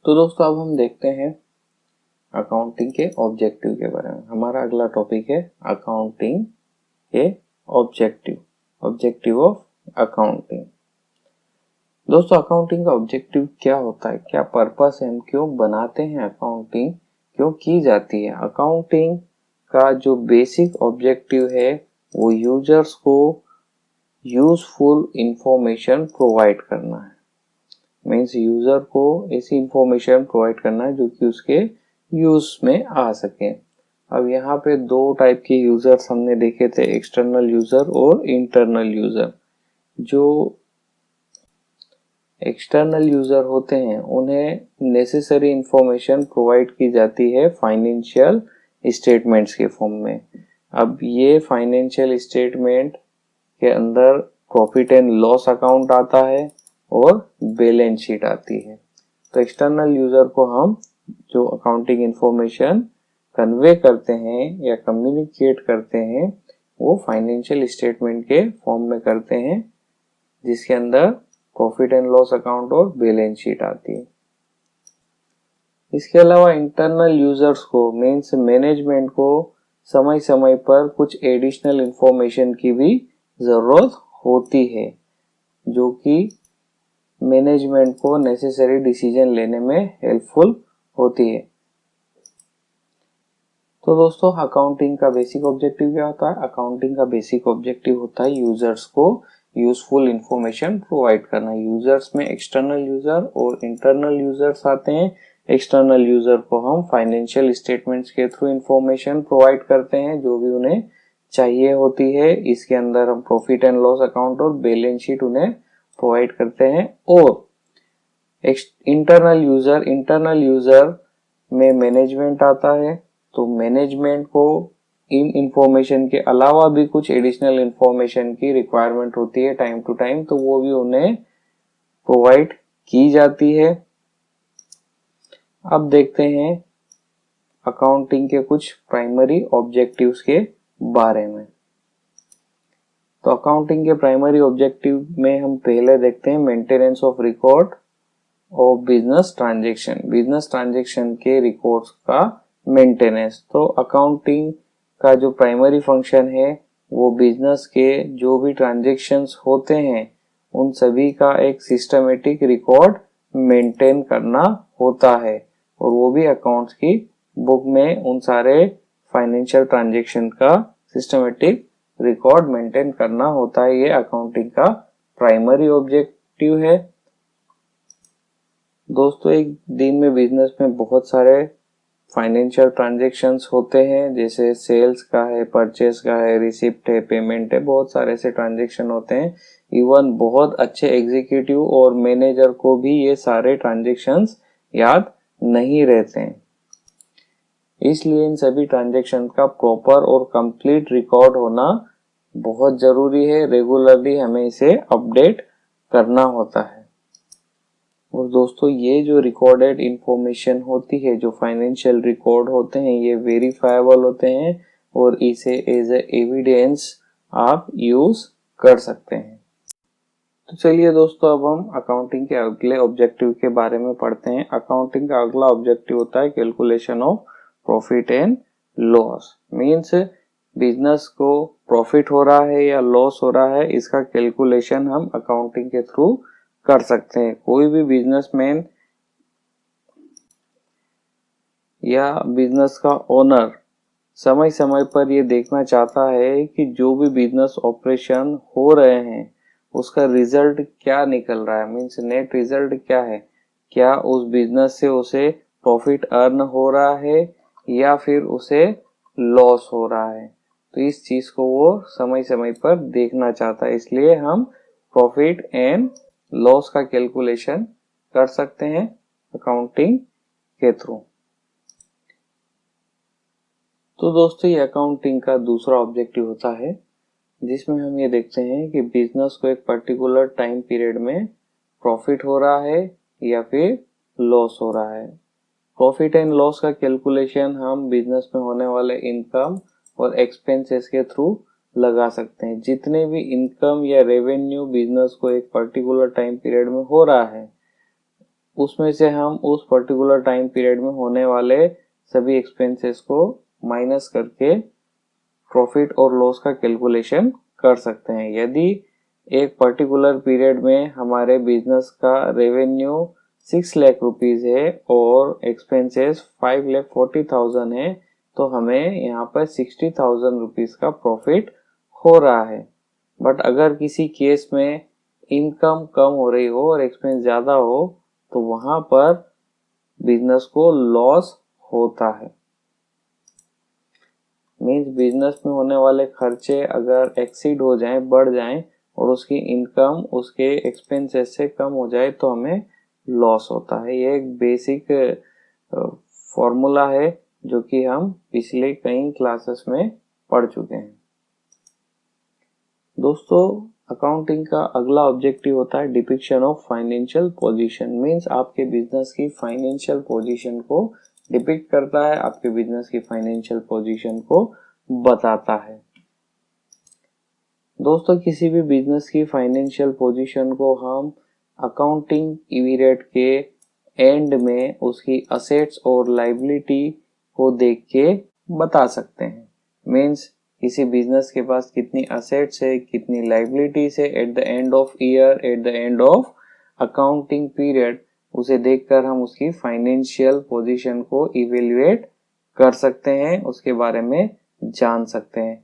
तो दोस्तों अब हम देखते हैं अकाउंटिंग के ऑब्जेक्टिव के बारे में। हमारा अगला टॉपिक है अकाउंटिंग के ऑब्जेक्टिव ऑफ अकाउंटिंग। दोस्तों अकाउंटिंग का ऑब्जेक्टिव क्या होता है, क्या पर्पस है, हम क्यों बनाते हैं, अकाउंटिंग क्यों की जाती है। अकाउंटिंग का जो बेसिक ऑब्जेक्टिव है वो यूजर्स को यूजफुल इंफॉर्मेशन प्रोवाइड करना है। मीन्स यूजर को ऐसी इंफॉर्मेशन प्रोवाइड करना है जो कि उसके यूज में आ सके। अब यहाँ पे दो टाइप के यूजर्स हमने देखे थे, एक्सटर्नल यूजर और इंटरनल यूजर। जो एक्सटर्नल यूजर होते हैं उन्हें नेसेसरी इंफॉर्मेशन प्रोवाइड की जाती है फाइनेंशियल स्टेटमेंट्स के फॉर्म में। अब ये फाइनेंशियल स्टेटमेंट के अंदर प्रॉफिट एंड लॉस अकाउंट आता है और बैलेंस शीट आती है। तो एक्सटर्नल यूजर को हम जो अकाउंटिंग इंफॉर्मेशन कन्वे करते हैं या कम्युनिकेट करते हैं वो फाइनेंशियल स्टेटमेंट के फॉर्म में करते हैं, जिसके अंदर प्रॉफिट एंड लॉस अकाउंट और बैलेंस शीट आती है। इसके अलावा इंटरनल यूजर्स को मीन्स मैनेजमेंट को समय समय पर कुछ एडिशनल इंफॉर्मेशन की भी जरूरत होती है, जो कि मैनेजमेंट को नेसेसरी डिसीजन लेने में हेल्पफुल होती है। तो दोस्तों अकाउंटिंग का बेसिक ऑब्जेक्टिव क्या होता है? अकाउंटिंग का बेसिक ऑब्जेक्टिव होता है यूजर्स को यूजफुल इंफॉर्मेशन प्रोवाइड करना। यूजर्स में एक्सटर्नल यूजर और इंटरनल यूजर्स आते हैं। एक्सटर्नल यूजर को हम फाइनेंशियल स्टेटमेंट्स के थ्रू इंफॉर्मेशन प्रोवाइड करते हैं जो भी उन्हें चाहिए होती है। इसके अंदर हम प्रॉफिट एंड लॉस अकाउंट और बैलेंस शीट उन्हें प्रोवाइड करते हैं। और इंटरनल यूजर में मैनेजमेंट आता है, तो मैनेजमेंट को इन इंफॉर्मेशन के अलावा भी कुछ एडिशनल इंफॉर्मेशन की रिक्वायरमेंट होती है टाइम टू टाइम, तो वो भी उन्हें प्रोवाइड की जाती है। अब देखते हैं अकाउंटिंग के कुछ प्राइमरी ऑब्जेक्टिव्स के बारे में। तो अकाउंटिंग के प्राइमरी ऑब्जेक्टिव में हम पहले देखते हैं मेंटेनेंस ऑफ रिकॉर्ड और बिजनेस ट्रांजेक्शन के रिकॉर्ड्स का मेंटेनेंस। तो अकाउंटिंग का जो प्राइमरी फंक्शन है वो बिजनेस के जो भी ट्रांजेक्शन्स होते हैं उन सभी का एक सिस्टमेटिक रिकॉर्ड मेंटेन करना होता है, और वो भी अकाउंट्स की बुक में उन सारे फाइनेंशियल ट्रांजेक्शन का सिस्टमेटिक रिकॉर्ड मेंटेन करना होता है। ये अकाउंटिंग का प्राइमरी ऑब्जेक्टिव है। दोस्तों एक दिन में बिजनेस में बहुत सारे फाइनेंशियल ट्रांजेक्शन्स होते हैं, जैसे सेल्स का है, परचेस का है, रिसिप्ट है, पेमेंट है, बहुत सारे ऐसे ट्रांजेक्शन होते हैं। इवन बहुत अच्छे एग्जीक्यूटिव और मैनेजर को भी ये सारे ट्रांजेक्शन्स याद नहीं रहते हैं। इसलिए इन सभी ट्रांजेक्शन का प्रॉपर और कंप्लीट रिकॉर्ड होना बहुत जरूरी है। रेगुलरली हमें इसे अपडेट करना होता है। और दोस्तों ये जो रिकॉर्डेड इंफॉर्मेशन होती है, जो फाइनेंशियल रिकॉर्ड होते हैं, ये वेरीफाएबल होते हैं और इसे एज ए एविडेंस आप यूज कर सकते हैं। तो चलिए दोस्तों अब हम अकाउंटिंग के अगले ऑब्जेक्टिव के बारे में पढ़ते हैं। अकाउंटिंग का अगला ऑब्जेक्टिव होता है calculation of profit and loss. Means business को प्रॉफिट हो रहा है या लॉस हो रहा है, इसका कैलकुलेशन हम अकाउंटिंग के थ्रू कर सकते हैं। कोई भी बिजनेसमैन या बिजनेस का ओनर समय समय पर ये देखना चाहता है कि जो भी बिजनेस ऑपरेशन हो रहे हैं उसका रिजल्ट क्या निकल रहा है, मीन्स नेट रिजल्ट क्या है, क्या उस बिजनेस से उसे प्रॉफिट अर्न हो रहा है या फिर उसे लॉस हो रहा है। तो इस चीज को वो समय समय पर देखना चाहता है, इसलिए हम प्रॉफिट एंड लॉस का कैलकुलेशन कर सकते हैं अकाउंटिंग के थ्रू। तो दोस्तों ये अकाउंटिंग का दूसरा ऑब्जेक्टिव होता है, जिसमें हम ये देखते हैं कि बिजनेस को एक पर्टिकुलर टाइम पीरियड में प्रॉफिट हो रहा है या फिर लॉस हो रहा है। प्रॉफिट एंड लॉस का कैलकुलेशन हम बिजनेस में होने वाले इनकम और एक्सपेंसेस के थ्रू लगा सकते हैं। जितने भी इनकम या रेवेन्यू बिजनेस को एक पर्टिकुलर टाइम पीरियड में हो रहा है, उसमें से हम उस पर्टिकुलर टाइम पीरियड में होने वाले सभी एक्सपेंसेस को माइनस करके प्रॉफिट और लॉस का कैलकुलेशन कर सकते हैं। यदि एक पर्टिकुलर पीरियड में हमारे बिजनेस का रेवेन्यू 6 लाख रुपीज है और एक्सपेंसेस 5,40,000 है, तो हमें यहाँ पर 60,000 रुपीज का प्रॉफिट हो रहा है। बट अगर किसी केस में इनकम कम हो रही हो और एक्सपेंस ज़्यादा हो तो वहाँ पर बिजनेस को लॉस होता है। मीन्स बिजनेस में होने वाले खर्चे अगर एक्सीड हो जाएं, बढ़ जाएं और उसकी इनकम उसके एक्सपेंसेस से कम हो जाए तो हमें लॉस होता है। ये एक बेसिक फॉर्मूला है जो कि हम पिछले कई क्लासेस में पढ़ चुके हैं। दोस्तों, अकाउंटिंग का अगला ऑब्जेक्टिव होता है depiction of financial position. Means आपके बिजनेस की फाइनेंशियल पोजीशन को डिपिक्ट करता है, आपके बिजनेस की फाइनेंशियल पोजीशन को बताता है। दोस्तों, किसी भी बिजनेस की फाइनेंशियल पोजीशन को हम अकाउंटिंग पीरियड के एंड में उसकी असेट्स और लायबिलिटी को देख के बता सकते हैं। मींस किसी बिजनेस के पास कितनी असेट्स है, कितनी लायबिलिटीज है at the end of year, at the end of accounting period, उसे देखकर हम उसकी फाइनेंशियल पोजीशन को इवेल्युएट कर सकते हैं, उसके बारे में जान सकते हैं।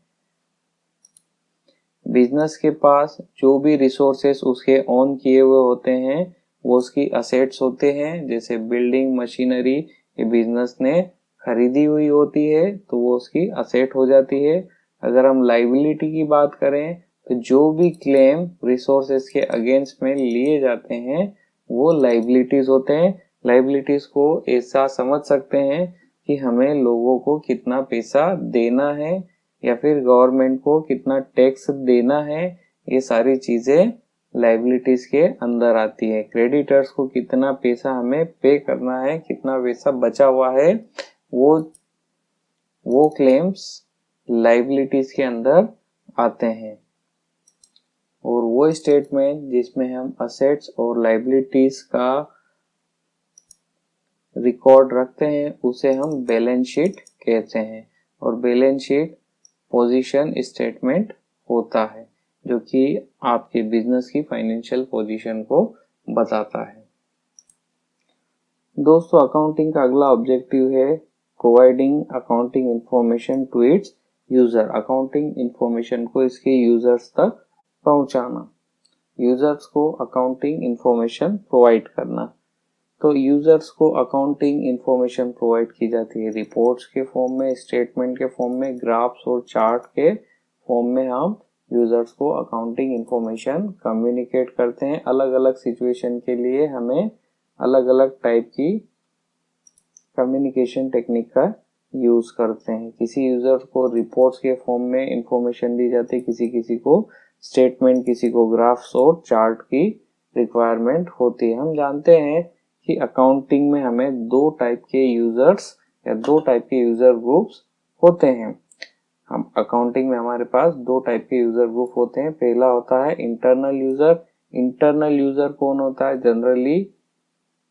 बिजनेस के पास जो भी रिसोर्सेस उसके ऑन किए हुए होते हैं वो उसकी असेट्स होते हैं। जैसे बिल्डिंग मशीनरी ये बिजनेस ने खरीदी हुई होती है तो वो उसकी असेट हो जाती है। अगर हम लायबिलिटी की बात करें तो जो भी क्लेम रिसोर्सेस के अगेंस्ट में लिए जाते हैं वो लायबिलिटीज होते हैं। लायबिलिटीज को ऐसा समझ सकते हैं कि हमें लोगों को कितना पैसा देना है या फिर गवर्नमेंट को कितना टैक्स देना है, ये सारी चीजें लायबिलिटीज के अंदर आती है। क्रेडिटर्स को कितना पैसा हमें पे करना है, कितना पैसा बचा हुआ है, वो क्लेम्स लायबिलिटीज के अंदर आते हैं। और वो स्टेटमेंट जिसमें हम असेट्स और लायबिलिटीज का रिकॉर्ड रखते हैं उसे हम बैलेंस शीट कहते हैं। और बैलेंस शीट पोजीशन स्टेटमेंट होता है जो कि आपके बिजनेस की फाइनेंशियल पोजीशन को बताता है। दोस्तों, अकाउंटिंग का अगला ऑब्जेक्टिव है providing accounting information to its user. Accounting information को इसके यूजर्स तक पहुंचाना, यूजर्स को अकाउंटिंग इंफॉर्मेशन प्रोवाइड करना। तो यूजर्स को अकाउंटिंग इंफॉर्मेशन प्रोवाइड की जाती है रिपोर्ट्स के फॉर्म में, स्टेटमेंट के फॉर्म में, ग्राफ्स और चार्ट के फॉर्म में हम यूजर्स को अकाउंटिंग इंफॉर्मेशन कम्युनिकेट करते हैं। अलग अलग सिचुएशन के लिए हमें अलग अलग टाइप की कम्युनिकेशन टेक्निक का यूज करते हैं। किसी यूजर को रिपोर्ट्स के फॉर्म में इंफॉर्मेशन दी जाती है, किसी को स्टेटमेंट, किसी को ग्राफ्स और चार्ट की रिक्वायरमेंट होती है। हम जानते हैं कि अकाउंटिंग में हमें दो टाइप के यूजर्स या दो टाइप के यूजर ग्रुप्स होते हैं। हम अकाउंटिंग में हमारे पास दो टाइप के यूजर ग्रुप होते हैं। पहला होता है इंटरनल यूजर। इंटरनल यूजर कौन होता है? जनरली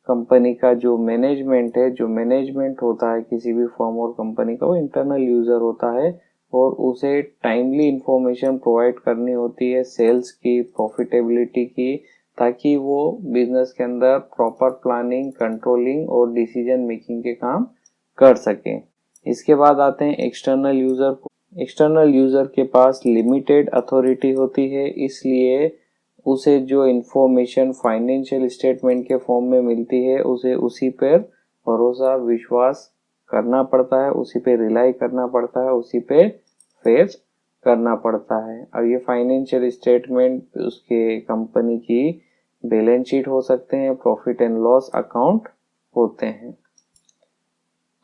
कंपनी का जो मैनेजमेंट होता है किसी भी फर्म और कंपनी का, वो इंटरनल यूजर होता है और उसे टाइमली इंफॉर्मेशन प्रोवाइड करनी होती है सेल्स की, प्रॉफिटेबिलिटी की, ताकि वो बिजनेस के अंदर प्रॉपर प्लानिंग, कंट्रोलिंग और डिसीजन मेकिंग के काम कर सके। इसके बाद आते हैं एक्सटर्नल यूजर। एक्सटर्नल यूजर के पास लिमिटेड अथॉरिटी होती है, इसलिए उसे जो इंफॉर्मेशन फाइनेंशियल स्टेटमेंट के फॉर्म में मिलती है उसे उसी पर भरोसा, विश्वास करना पड़ता है, उसी पे रिलाई करना पड़ता है, उसी पे फेस करना पड़ता है। अब ये फाइनेंशियल स्टेटमेंट उसके कंपनी की बैलेंस शीट हो सकते हैं, प्रॉफिट एंड लॉस अकाउंट होते हैं।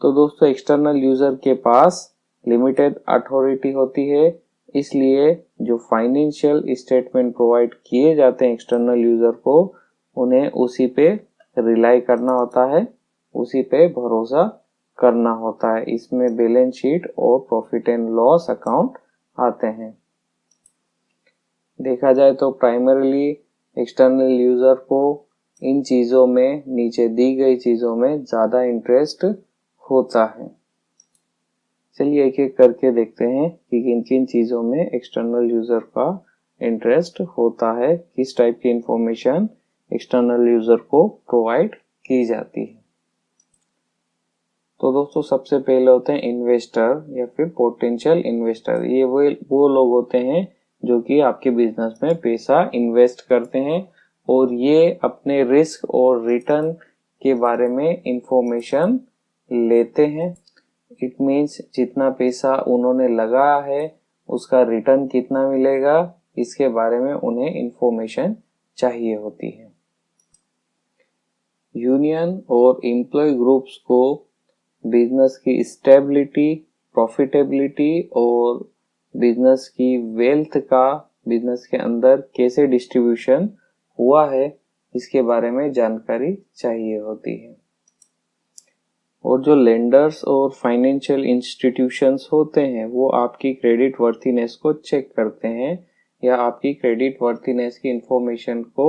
तो दोस्तों, एक्सटर्नल यूजर के पास लिमिटेड अथॉरिटी होती है, इसलिए जो फाइनेंशियल स्टेटमेंट प्रोवाइड किए जाते हैं एक्सटर्नल यूजर को, उन्हें उसी पे रिलाई करना होता है, उसी पे भरोसा करना होता है। इसमें बैलेंस शीट और प्रॉफिट एंड लॉस अकाउंट आते हैं। देखा जाए तो प्राइमरीली एक्सटर्नल यूजर को इन चीज़ों में, नीचे दी गई चीज़ों में ज़्यादा इंटरेस्ट होता है। चलिए एक एक करके देखते हैं कि किन किन चीज़ों में एक्सटर्नल यूज़र का इंटरेस्ट होता है, किस टाइप की इंफॉर्मेशन एक्सटर्नल यूज़र को प्रोवाइड की जाती है। तो दोस्तों सबसे पहले होते हैं इन्वेस्टर या फिर पोटेंशियल इन्वेस्टर। ये वो लोग होते हैं जो कि आपके बिजनेस में पैसा इन्वेस्ट करते हैं और ये अपने रिस्क और रिटर्न के बारे में इंफॉर्मेशन लेते हैं। इट मीन्स जितना पैसा उन्होंने लगाया है उसका रिटर्न कितना मिलेगा, इसके बारे में उन्हें इंफॉर्मेशन चाहिए होती है। यूनियन और एम्प्लॉय ग्रुप्स को बिजनेस की स्टेबिलिटी, प्रॉफिटेबिलिटी और बिजनेस की वेल्थ का बिजनेस के अंदर कैसे डिस्ट्रीब्यूशन हुआ है, इसके बारे में जानकारी चाहिए होती है। और जो लेंडर्स और फाइनेंशियल इंस्टीट्यूशंस होते हैं वो आपकी क्रेडिट वर्थीनेस को चेक करते हैं या आपकी क्रेडिट वर्थीनेस की इंफॉर्मेशन को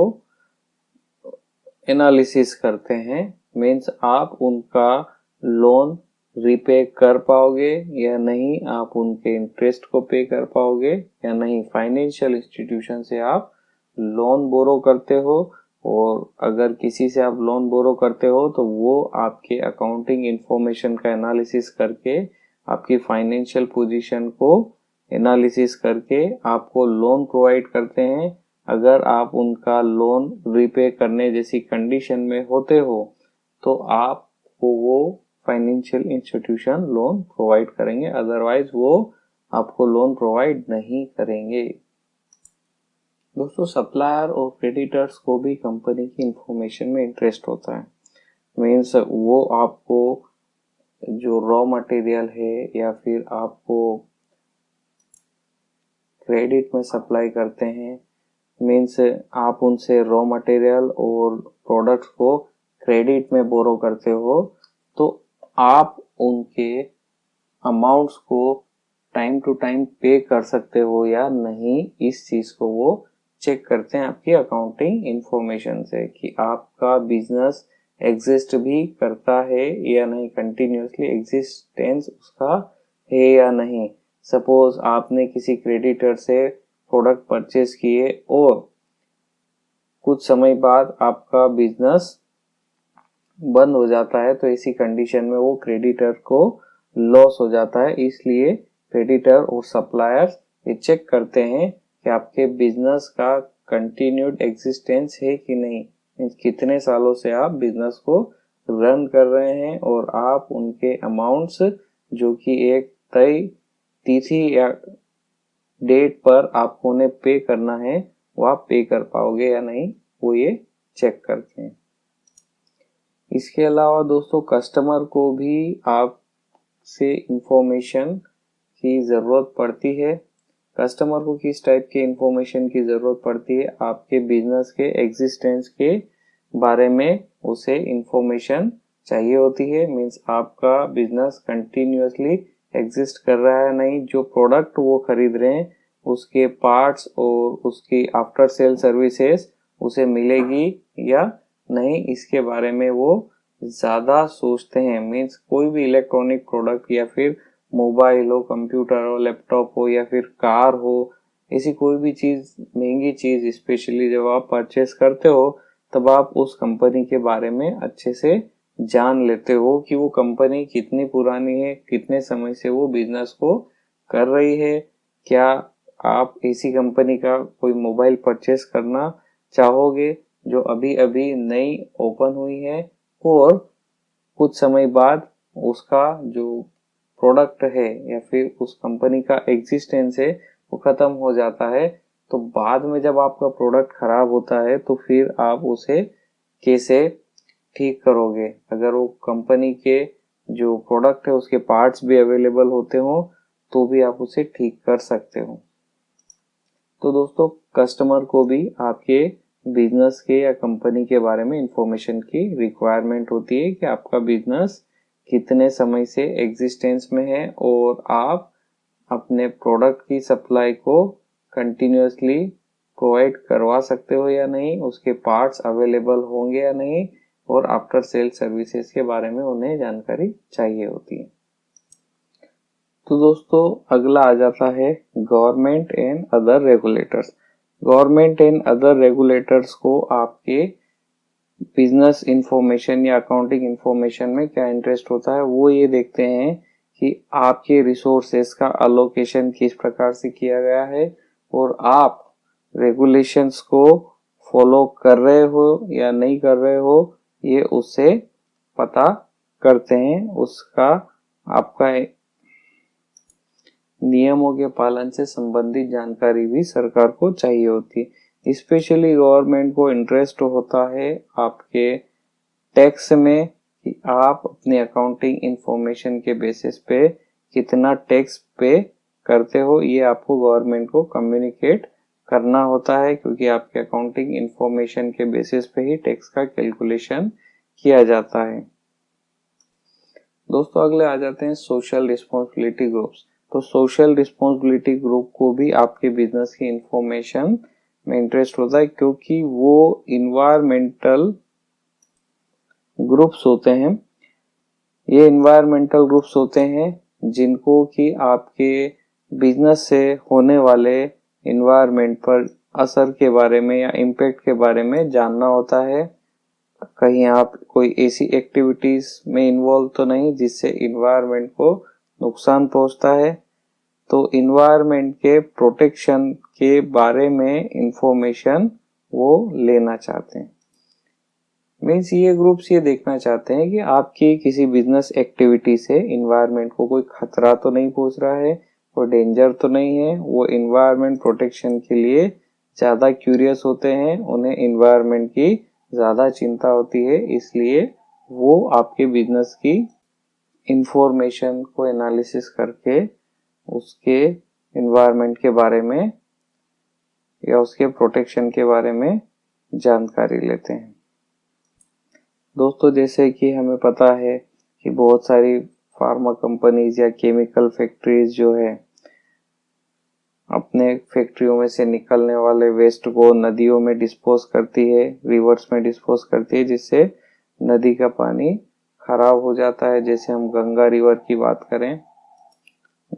एनालिसिस करते हैं। मीन्स आप उनका लोन रीपे कर पाओगे या नहीं, आप उनके इंटरेस्ट को पे कर पाओगे या नहीं। फाइनेंशियल इंस्टीट्यूशन से आप लोन बोरो करते हो और अगर किसी से आप लोन बोरो करते हो तो वो आपके अकाउंटिंग इंफॉर्मेशन का एनालिसिस करके आपकी फाइनेंशियल पोजीशन को एनालिसिस करके आपको लोन प्रोवाइड करते हैं। अगर आप उनका लोन रीपे करने जैसी कंडीशन में होते हो तो आपको वो फाइनेंशियल इंस्टीट्यूशन लोन प्रोवाइड करेंगे, अदरवाइज वो आपको लोन प्रोवाइड नहीं करेंगे। दोस्तों सप्लायर और क्रेडिटर्स को भी कंपनी की इंफॉर्मेशन में इंटरेस्ट होता है। मीन्स वो आपको जो रॉ मटेरियल है या फिर आपको क्रेडिट में सप्लाई करते हैं, मीन्स आप उनसे रॉ मटेरियल और प्रोडक्ट्स को क्रेडिट में बोरो करते हो तो आप उनके अमाउंट्स को टाइम टू टाइम पे कर सकते हो या नहीं, इस चीज को वो चेक करते हैं आपकी अकाउंटिंग इंफॉर्मेशन से कि आपका बिजनेस एग्जिस्ट भी करता है या नहीं, कंटिन्यूसली एग्जिस्टेंस उसका है या नहीं। सपोज आपने किसी क्रेडिटर से प्रोडक्ट परचेज किए और कुछ समय बाद आपका बिजनेस बंद हो जाता है तो इसी कंडीशन में वो क्रेडिटर को लॉस हो जाता है। इसलिए क्रेडिटर और सप्लायर्स ये चेक करते हैं कि आपके बिजनेस का कंटिन्यूड एग्जिस्टेंस है कि नहीं, कितने सालों से आप बिजनेस को रन कर रहे हैं और आप उनके अमाउंट्स जो कि एक तय तिथि या डेट पर आपको उन्हें पे करना है वो आप पे कर पाओगे या नहीं, वो ये चेक करते हैं। इसके अलावा दोस्तों कस्टमर को भी आपसे इंफॉर्मेशन की ज़रूरत पड़ती है। कस्टमर को किस टाइप के इंफॉर्मेशन की ज़रूरत पड़ती है, आपके बिजनेस के एग्जिस्टेंस के बारे में उसे इंफॉर्मेशन चाहिए होती है। मीन्स आपका बिजनेस कंटिन्यूसली एग्जिस्ट कर रहा है नहीं, जो प्रोडक्ट वो खरीद रहे हैं उसके पार्ट्स और उसकी आफ्टर सेल सर्विसेज उसे मिलेगी या नहीं, इसके बारे में वो ज़्यादा सोचते हैं। मीन्स कोई भी इलेक्ट्रॉनिक प्रोडक्ट या फिर मोबाइल हो, कंप्यूटर हो, लैपटॉप हो या फिर कार हो, ऐसी कोई भी चीज़, महंगी चीज़ स्पेशली जब आप परचेस करते हो तब आप उस कंपनी के बारे में अच्छे से जान लेते हो कि वो कंपनी कितनी पुरानी है, कितने समय से वो बिजनेस को कर रही है। क्या आप ऐसी कंपनी का कोई मोबाइल परचेस करना चाहोगे जो अभी अभी नई ओपन हुई है और कुछ समय बाद उसका जो प्रोडक्ट है या फिर उस कंपनी का एग्जिस्टेंस है वो खत्म हो जाता है, तो बाद में जब आपका प्रोडक्ट खराब होता है तो फिर आप उसे कैसे ठीक करोगे। अगर वो कंपनी के जो प्रोडक्ट है उसके पार्ट्स भी अवेलेबल होते हो तो भी आप उसे ठीक कर सकते हो। तो दोस्तों कस्टमर को भी आपके बिजनेस के या कंपनी के बारे में इंफॉर्मेशन की रिक्वायरमेंट होती है कि आपका बिजनेस कितने समय से एग्जिस्टेंस में है और आप अपने प्रोडक्ट की सप्लाई को कंटिन्यूसली प्रोवाइड करवा सकते हो या नहीं, उसके पार्ट्स अवेलेबल होंगे या नहीं, और आफ्टर सेल सर्विसेज के बारे में उन्हें जानकारी चाहिए होती है। तो दोस्तों अगला आ जाता है government and other regulators. Government and other regulators को आपके बिजनेस इंफॉर्मेशन या अकाउंटिंग इंफॉर्मेशन में क्या इंटरेस्ट होता है, वो ये देखते हैं कि आपके रिसोर्सेस का अलोकेशन किस प्रकार से किया गया है और आप रेगुलेशंस को फॉलो कर रहे हो या नहीं कर रहे हो, ये उससे पता करते हैं। उसका आपका नियमों के पालन से संबंधित जानकारी भी सरकार को चाहिए होती है। स्पेशली गवर्नमेंट को इंटरेस्ट होता है आपके टैक्स में कि आप अपने अकाउंटिंग इंफॉर्मेशन के बेसिस पे कितना टैक्स पे करते हो, ये आपको गवर्नमेंट को कम्युनिकेट करना होता है, क्योंकि आपके अकाउंटिंग इंफॉर्मेशन के बेसिस पे ही टैक्स का कैलकुलेशन किया जाता है। दोस्तों अगले आ जाते हैं सोशल रिस्पॉन्सिबिलिटी ग्रुप्स। तो सोशल रिस्पॉन्सिबिलिटी ग्रुप को भी आपके बिजनेस की इंफॉर्मेशन में इंटरेस्ट होता है, क्योंकि वो इन्वायरमेंटल ग्रुप्स होते हैं। ये इन्वायरमेंटल ग्रुप्स होते हैं जिनको कि आपके बिजनेस से होने वाले इन्वायरमेंट पर असर के बारे में या इम्पैक्ट के बारे में जानना होता है। कहीं आप कोई ऐसी एक्टिविटीज में इन्वॉल्व तो नहीं जिससे इन्वायरमेंट को नुकसान पहुंचता है, तो इन्वायरमेंट के प्रोटेक्शन के बारे में इंफॉर्मेशन वो लेना चाहते हैं। मीन्स ये ग्रुप्स ये देखना चाहते हैं कि आपकी किसी बिजनेस एक्टिविटी से इन्वायरमेंट को कोई खतरा तो नहीं पहुंच रहा है, कोई डेंजर तो नहीं है। वो इन्वायरमेंट प्रोटेक्शन के लिए ज्यादा क्यूरियस होते हैं, उन्हें इन्वायरमेंट की ज्यादा चिंता होती है, इसलिए वो आपके बिजनेस की इंफॉर्मेशन को एनालिसिस करके उसके इन्वायरमेंट के बारे में या उसके प्रोटेक्शन के बारे में जानकारी लेते हैं। दोस्तों जैसे कि हमें पता है कि बहुत सारी फार्मा कंपनीज या केमिकल फैक्ट्रीज जो है अपने फैक्ट्रियों में से निकलने वाले वेस्ट को नदियों में डिस्पोज करती है, रिवर्स में डिस्पोज करती है, जिससे नदी का पानी खराब हो जाता है। जैसे हम गंगा रिवर की बात करें,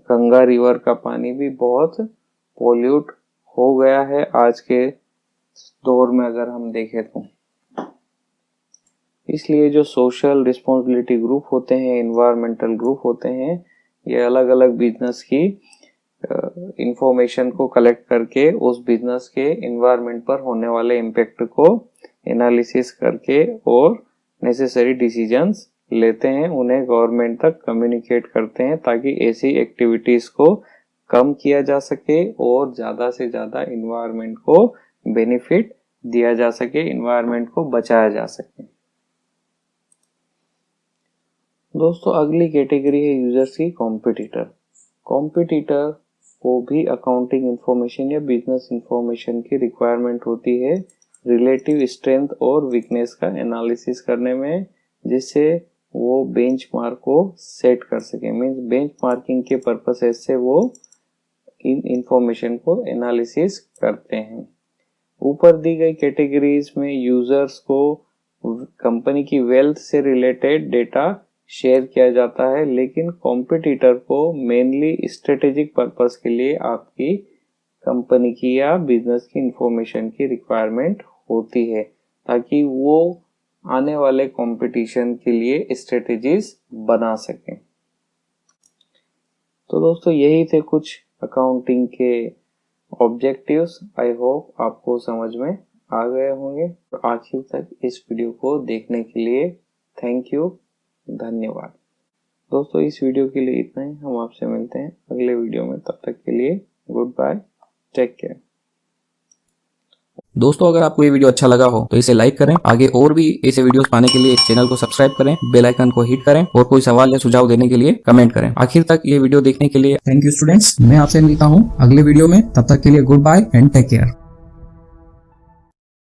गंगा रिवर का पानी भी बहुत पोल्यूट हो गया है आज के दौर में अगर हम देखें तो। इसलिए जो सोशल रिस्पॉन्सिबिलिटी ग्रुप होते हैं, इन्वायरमेंटल ग्रुप होते हैं, ये अलग अलग बिजनेस की इंफॉर्मेशन को कलेक्ट करके उस बिजनेस के इन्वायरमेंट पर होने वाले इम्पैक्ट को एनालिसिस करके और नेसेसरी डिसीजंस लेते हैं, उन्हें गवर्नमेंट तक कम्युनिकेट करते हैं ताकि ऐसी एक्टिविटीज को कम किया जा सके और ज्यादा से ज्यादा इन्वायरमेंट को बेनिफिट दिया जा सके, इन्वायरमेंट को बचाया जा सके। दोस्तों अगली कैटेगरी है यूजर्स की कॉम्पिटिटर। कॉम्पिटिटर को भी अकाउंटिंग इंफॉर्मेशन या बिजनेस इंफॉर्मेशन की रिक्वायरमेंट होती है रिलेटिव स्ट्रेंथ और वीकनेस का एनालिसिस करने में, जिससे वो बेंचमार्क को सेट कर सके। मींस बेंचमार्किंग के पर्पसेस से वो इन इंफॉर्मेशन को एनालिसिस करते हैं। ऊपर दी गई कैटेगरीज में यूजर्स को कंपनी की वेल्थ से रिलेटेड डेटा शेयर किया जाता है, लेकिन कॉम्पिटिटर को मेनली स्ट्रेटेजिक पर्पस के लिए आपकी कंपनी की या बिजनेस की इंफॉर्मेशन की रिक्वायरमेंट होती है, ताकि वो आने वाले कंपटीशन के लिए स्ट्रेटेजीज बना सकें। तो दोस्तों यही थे कुछ अकाउंटिंग के ऑब्जेक्टिव्स। आई होप आपको समझ में आ गए होंगे। तो आखिर तक इस वीडियो को देखने के लिए थैंक यू, धन्यवाद। दोस्तों इस वीडियो के लिए इतना ही, हम आपसे मिलते हैं अगले वीडियो में। तब तक के लिए गुड बाय, टेक केयर। दोस्तों अगर आपको ये वीडियो अच्छा लगा हो तो इसे लाइक करें। आगे और भी ऐसे वीडियोस पाने के लिए चैनल को सब्सक्राइब करें, बेल आइकन को हिट करें और कोई सवाल या सुझाव देने के लिए कमेंट करें। आखिर तक ये वीडियो देखने के लिए थैंक यू स्टूडेंट्स। मैं आपसे मिलता हूँ अगले वीडियो में। तब तक के लिए goodbye and take care.